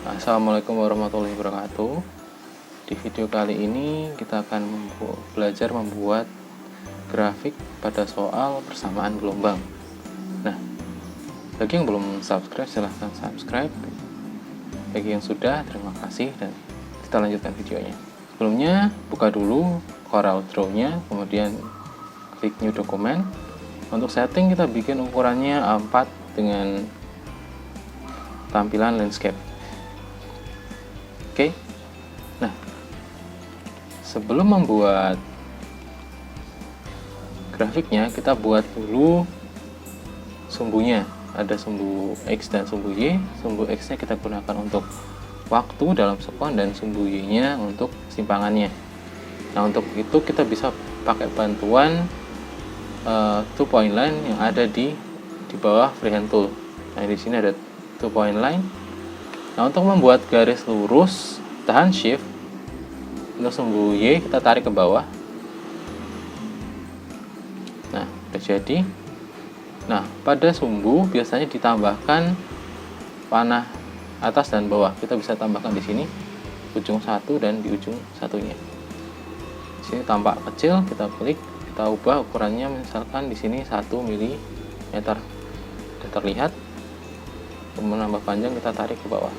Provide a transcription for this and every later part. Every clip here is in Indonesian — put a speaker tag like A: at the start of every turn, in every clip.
A: Assalamualaikum warahmatullahi wabarakatuh. Di video kali ini kita akan belajar membuat grafik pada soal persamaan gelombang. Nah, bagi yang belum subscribe silahkan subscribe. Bagi yang sudah, terima kasih dan kita lanjutkan videonya. Sebelumnya buka dulu Corel Draw-nya, kemudian klik New Document. Untuk setting kita bikin ukurannya A4 dengan tampilan landscape. Oke. Nah, sebelum membuat grafiknya, kita buat dulu sumbunya. Ada sumbu X dan sumbu Y. Sumbu X-nya kita gunakan untuk waktu dalam sekon dan sumbu Y-nya untuk simpangannya. Nah, untuk itu kita bisa pakai bantuan two point line yang ada di bawah freehand tool. Nah, di sini ada two point line. Nah, untuk membuat garis lurus, tahan shift. Untuk sumbu Y kita tarik ke bawah. Nah, udah jadi. Nah, pada sumbu biasanya ditambahkan panah atas dan bawah. Kita bisa tambahkan di sini ujung satu dan di ujung satunya. Di sini tampak kecil, kita klik, kita ubah ukurannya, misalkan di sini 1 mm. Sudah terlihat. Kemudian menambah panjang, kita tarik ke bawah.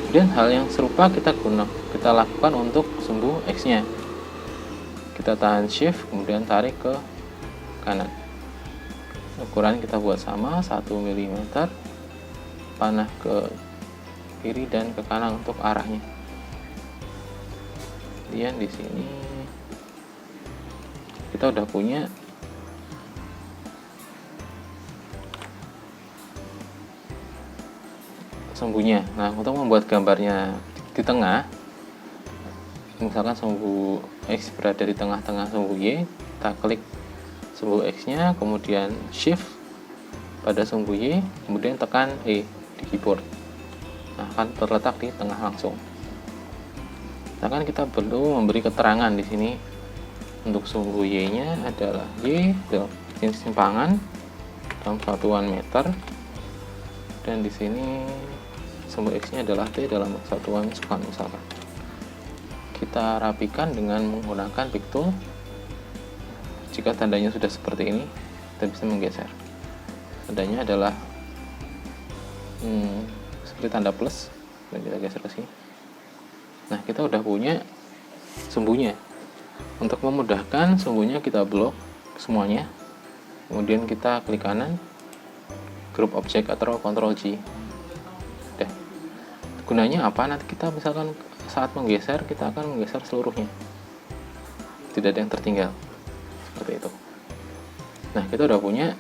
A: Kemudian hal yang serupa kita lakukan untuk sumbu X-nya. Kita tahan shift, kemudian tarik ke kanan. Ukuran kita buat sama, 1 mm. Panah ke kiri dan ke kanan untuk arahnya. Kemudian di sini kita udah punya sumbunya. Nah, untuk membuat gambarnya di tengah, misalkan sumbu X berada di tengah-tengah sumbu Y, kita klik sumbu X-nya, kemudian shift pada sumbu Y, kemudian tekan E di keyboard. Nah, akan terletak di tengah langsung. Nah, kan kita perlu memberi keterangan di sini. Untuk sumbu Y-nya adalah Y dalam simpangan dalam satuan meter, dan di sini sumbu X-nya adalah T dalam satuan sekon misalkan. Kita rapikan dengan menggunakan pick tool. Jika tandanya sudah seperti ini, kita bisa menggeser. Tandanya adalah seperti tanda plus, dan kita geser ke sini. Nah, kita udah punya sumbunya. Untuk memudahkan, sumbunya kita blok semuanya. Kemudian kita klik kanan, group object atau Ctrl G. Gunanya apa? Nanti kita misalkan saat menggeser, kita akan menggeser seluruhnya, tidak ada yang tertinggal, seperti itu. Nah, kita udah punya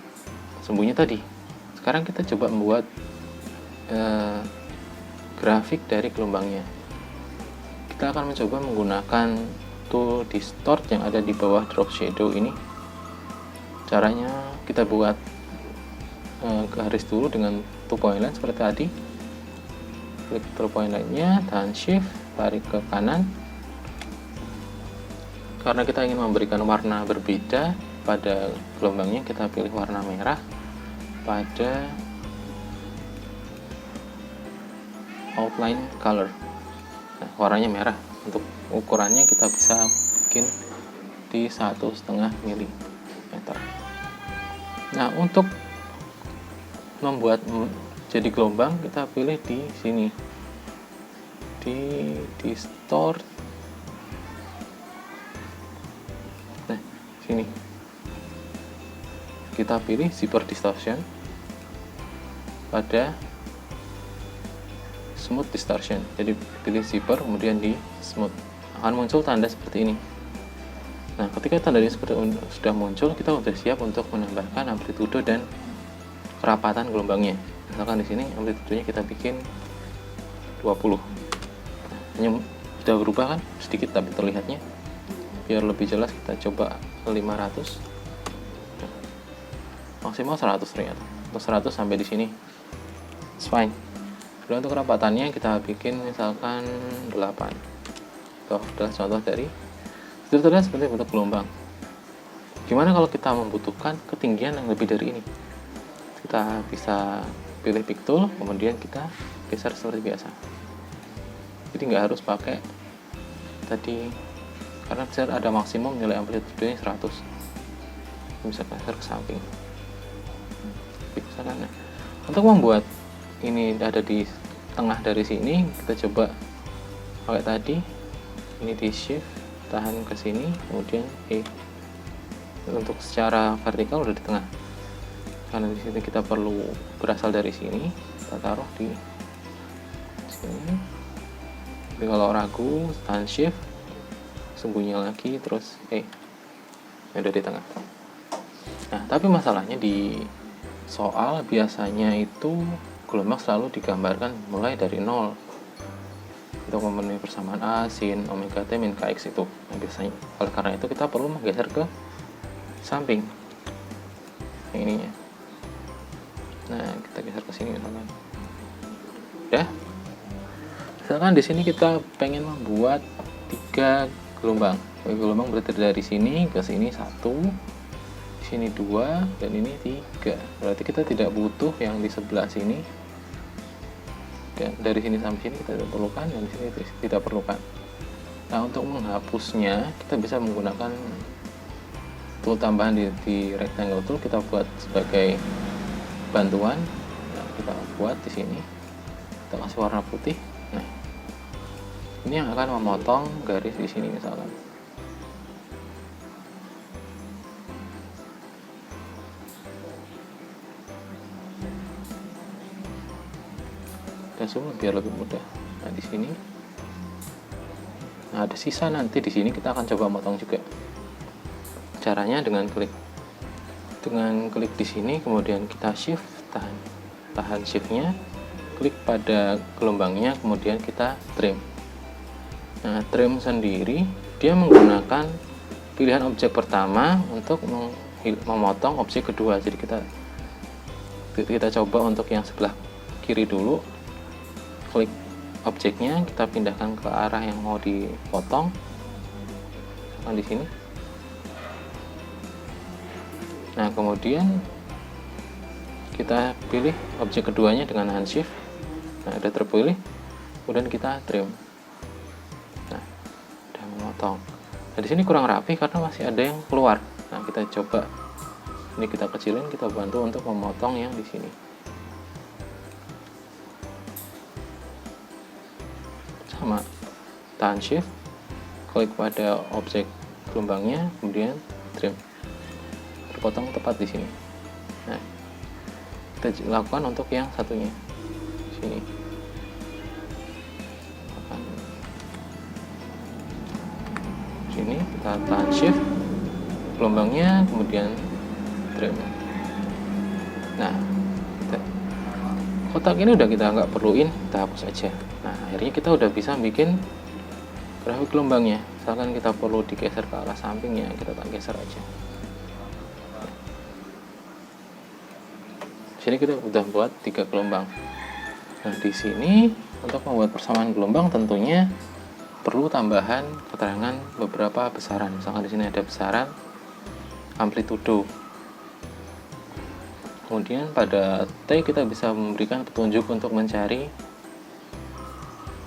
A: sumbunya tadi. Sekarang kita coba membuat grafik dari gelombangnya. Kita akan mencoba menggunakan tool distort yang ada di bawah drop shadow ini. Caranya kita buat garis dulu dengan two point line seperti tadi. Klik two point line-nya, tahan shift, tarik ke kanan. Karena kita ingin memberikan warna berbeda pada gelombangnya, kita pilih warna merah pada outline color. Nah, warnanya merah. Untuk ukurannya kita bisa bikin di 1,5 mm. Nah, untuk membuat jadi gelombang, kita pilih di sini, di distort. Nah, sini kita pilih zipper distortion pada smooth distortion. Jadi pilih zipper, kemudian di smooth, akan muncul tanda seperti ini. Nah, ketika tanda ini sudah muncul, kita sudah siap untuk menambahkan amplitudo dan kerapatan gelombangnya. Misalkan di sini amplitudenya kita bikin 20. Nah, ini sudah berubah kan sedikit, tapi terlihatnya. Biar lebih jelas kita coba 500. Nah, maksimal 100 ternyata. Untuk 100 sampai di sini it's fine. Kemudian untuk kerapatannya kita bikin misalkan 8. Itu adalah contoh dari sudah terlihat seperti bentuk gelombang. Gimana kalau kita membutuhkan ketinggian yang lebih dari ini? Kita bisa pilih pick tool, kemudian kita geser seperti biasa. Jadi nggak harus pakai tadi, karena bisa ada maksimum nilai amplitudenya 100, bisa geser ke samping. Nah, untuk membuat ini ada di tengah dari sini, kita coba pakai tadi, ini di shift, tahan ke sini, kemudian untuk secara vertikal udah di tengah. Karena di sini kita perlu berasal dari sini, kita taruh di sini. Jadi kalau ragu, tahan shift, sembunyi lagi, terus ada di tengah. Nah, tapi masalahnya di soal biasanya itu gelombang selalu digambarkan mulai dari 0 untuk memenuhi persamaan A, sin, omega T, min Kx itu. Nah, biasanya oleh karena itu kita perlu menggeser ke samping yang ininya. Nah, kita geser ke sini misalkan. Udah. Misalkan di sini kita pengen membuat 3 gelombang. Gelombang berarti dari sini ke sini 1, di sini 2, dan ini 3. Berarti kita tidak butuh yang di sebelah sini. Dan dari sini sampai sini kita tidak perlukan, dan di sini tidak perlukan. Nah, untuk menghapusnya kita bisa menggunakan tool tambahan di rectangle tool, kita buat sebagai bantuan. Nah, kita buat di sini, kita kasih warna putih. Nah, ini yang akan memotong garis di sini misalkan. Dan semua biar lebih mudah. Nah, di sini. Nah, ada sisa nanti di sini kita akan coba motong juga. Caranya dengan klik di sini, kemudian kita shift, tahan shiftnya, klik pada gelombangnya, kemudian kita trim. Nah, trim sendiri dia menggunakan pilihan objek pertama untuk memotong objek kedua. Jadi kita coba untuk yang sebelah kiri dulu, klik objeknya, kita pindahkan ke arah yang mau dipotong. Di sini. Nah, kemudian kita pilih objek keduanya dengan hand shift. Nah, udah terpilih, kemudian kita trim. Nah, udah memotong. Nah, di sini kurang rapi karena masih ada yang keluar. Nah, kita coba ini, kita kecilin, kita bantu untuk memotong yang di sini. Sama, tahan shift, klik pada objek gelombangnya, kemudian trim. Terpotong tepat di sini. Nah, kita lakukan untuk yang satunya di sini. Sini kita tahan shift, gelombangnya, kemudian trim. Nah, kotak ini udah kita nggak perluin, kita hapus aja. Nah, akhirnya kita udah bisa bikin grafik gelombangnya. Misalkan kita perlu digeser ke arah sampingnya, kita tak geser aja. Di sini kita udah buat 3 gelombang. Nah, di sini untuk membuat persamaan gelombang tentunya perlu tambahan keterangan beberapa besaran. Misalkan di sini ada besaran amplitudo. Kemudian pada T kita bisa memberikan petunjuk untuk mencari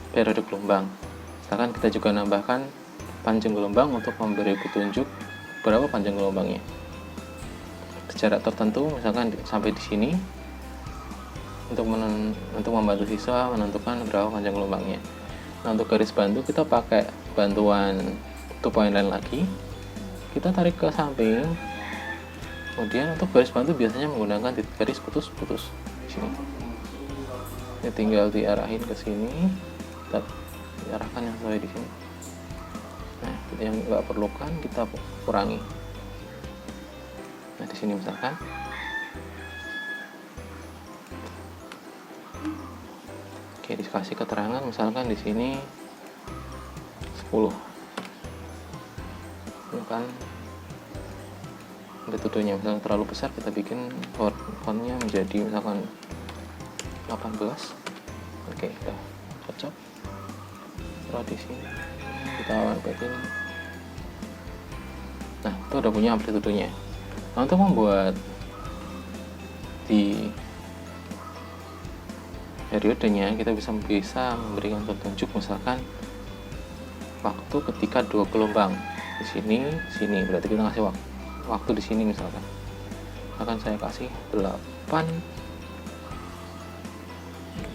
A: periode gelombang. Misalkan kita juga nambahkan panjang gelombang untuk memberi petunjuk berapa panjang gelombangnya. Jarak tertentu, misalkan sampai di sini, untuk membantu siswa menentukan berapa panjang gelombangnya. Nah, untuk garis bantu kita pakai bantuan 2 point line lagi, kita tarik ke samping. Kemudian untuk garis bantu biasanya menggunakan titik garis putus-putus di sini. Ini tinggal diarahin ke sini, kita diarahkan yang sesuai di sini. Nah, yang nggak perlukan kita kurangi. Nah, di sini misalkan. Oke, dikasih keterangan misalkan di sini 10. Ini kan amplitudonya misalkan terlalu besar, kita bikin fontnya menjadi misalkan 18. Oke, udah cocok. Terus di sini kita bikin. Nah, itu udah punya amplitudonya. Nah, untuk membuat di periodenya, kita bisa memberikan petunjuk misalkan waktu ketika 2 gelombang di sini, berarti kita kasih waktu di sini misalkan akan saya kasih 8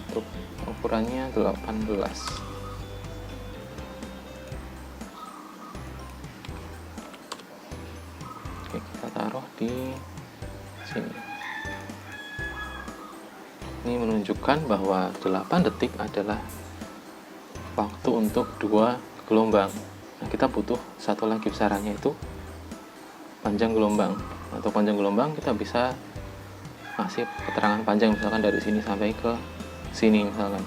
A: untuk ukurannya 18. Oke, kita taruh di sini. Ini menunjukkan bahwa 8 detik adalah waktu untuk 2 gelombang. Nah, kita butuh satu lagi besarannya, itu panjang gelombang. Atau panjang gelombang kita bisa kasih keterangan panjang misalkan dari sini sampai ke sini misalkan.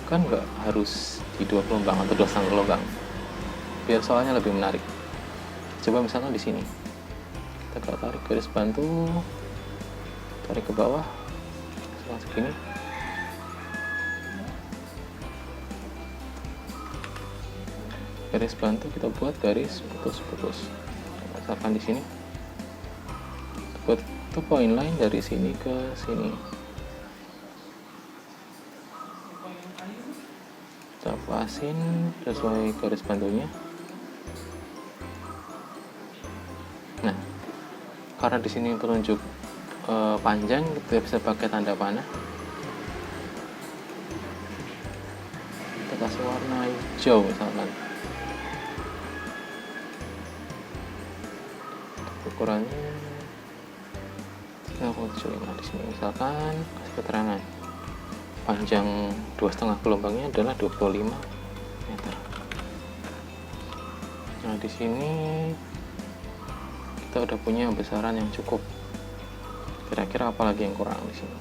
A: Kan nggak harus di 2 gelombang atau 2,5 gelombang. Biar soalnya lebih menarik. Coba misalkan di sini. Kita tarik garis bantu, tarik ke bawah segini. Garis bantu kita buat garis putus-putus. Misalkan di sini. Buat itu point line dari sini ke sini. Kita pasin sesuai garis bantunya. Nah, karena di sini penunjuk panjang, kita bisa pakai tanda panah. Kita kasih warna hijau misalkan. Ukurannya 3,75 di sini misalkan, kasih keterangan panjang 2,5 gelombangnya adalah 25 meter. Nah, di sini kita udah punya besaran yang cukup. Kira-kira apa lagi yang kurang di sini?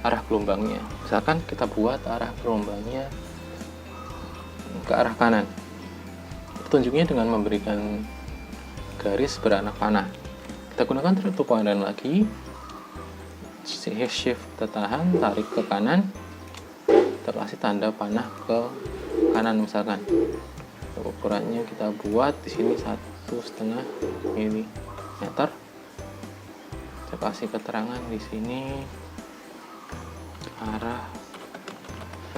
A: Arah gelombangnya. Misalkan kita buat arah gelombangnya ke arah kanan. Petunjuknya dengan memberikan garis beranak panah. Kita gunakan trip point line lagi. Shift tertahan, tarik ke kanan. Kita kasih tanda panah ke kanan misalkan. Ukurannya kita buat di sini 1,5 mm. Saya kasih keterangan di sini arah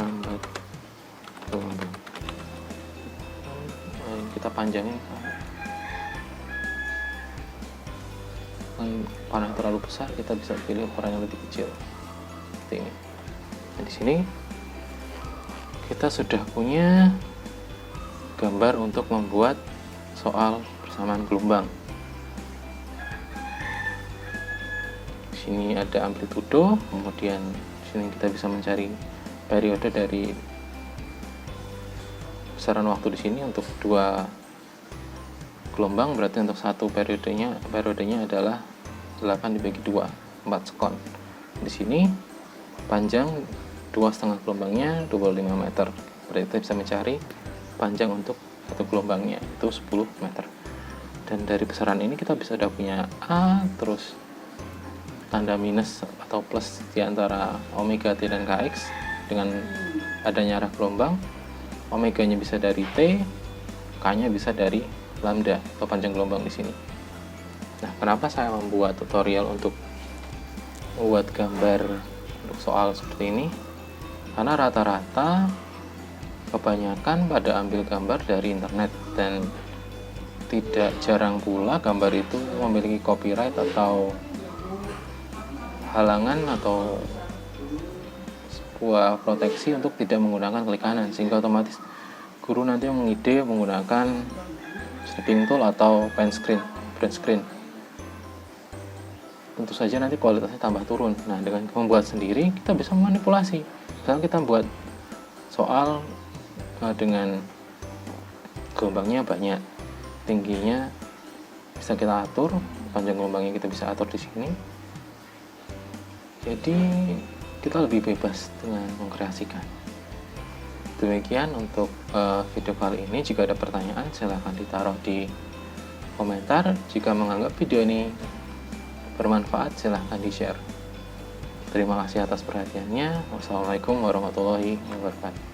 A: rambat gelombang. Kita panjangin. Panah terlalu besar, kita bisa pilih ukuran yang lebih kecil. Seperti ini. Nah, di sini kita sudah punya gambar untuk membuat soal persamaan gelombang. Di sini ada amplitudo, kemudian di sini kita bisa mencari periode dari besaran waktu di sini untuk 2 gelombang, berarti untuk satu periodenya adalah 8 dibagi 2, 4 sekon. Di sini panjang 2,5 gelombangnya 25 meter. Berarti kita bisa mencari panjang untuk satu gelombangnya itu 10 meter. Dan dari besaran ini kita bisa udah punya A, terus tanda minus atau plus di antara omega T dan Kx dengan adanya arah gelombang. Omeganya bisa dari T, K-nya bisa dari lambda atau panjang gelombang di sini. Nah, kenapa saya membuat tutorial untuk membuat gambar untuk soal seperti ini? Karena rata-rata kebanyakan pada ambil gambar dari internet, dan tidak jarang pula gambar itu memiliki copyright atau halangan atau sebuah proteksi untuk tidak menggunakan klik kanan, sehingga otomatis guru nanti mengide menggunakan shaping tool atau print screen. Tentu saja nanti kualitasnya tambah turun. Nah, dengan membuat sendiri kita bisa memanipulasi. Misalnya kita buat soal dengan gelombangnya banyak, tingginya bisa kita atur, panjang gelombangnya kita bisa atur di sini. Jadi kita lebih bebas dengan mengkreasikan. Demikian untuk video kali ini. Jika ada pertanyaan silahkan ditaruh di komentar. Jika menganggap video ini bermanfaat silahkan di-share. Terima kasih atas perhatiannya. Wassalamualaikum warahmatullahi wabarakatuh.